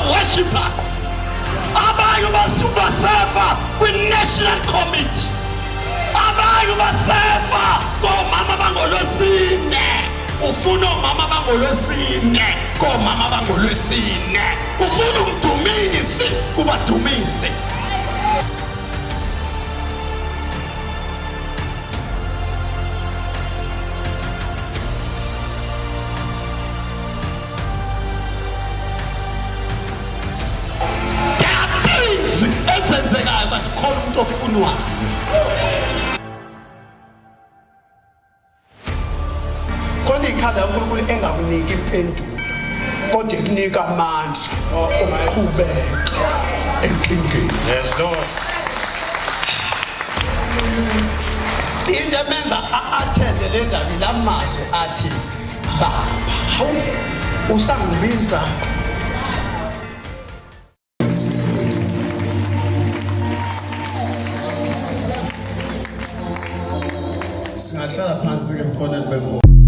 worshippers abanye basuka sefa kwi-National Committee abanye basefa komama bangolwesine ufuna omama bangolwesine komama bangolwesine ufuna umdumisi kubadumisi ezenzekayo but khona umuntu ofunwayo khona ikhanda uNkulunkulu engakuniki impendulo kodwa ekunika amandla okuqhubeka enkingeni. Yes, Lord. Into emenza athende le ndaba ilamazwi athi baba hawu usangibiza Singahlala phansi ke mfowethu bembo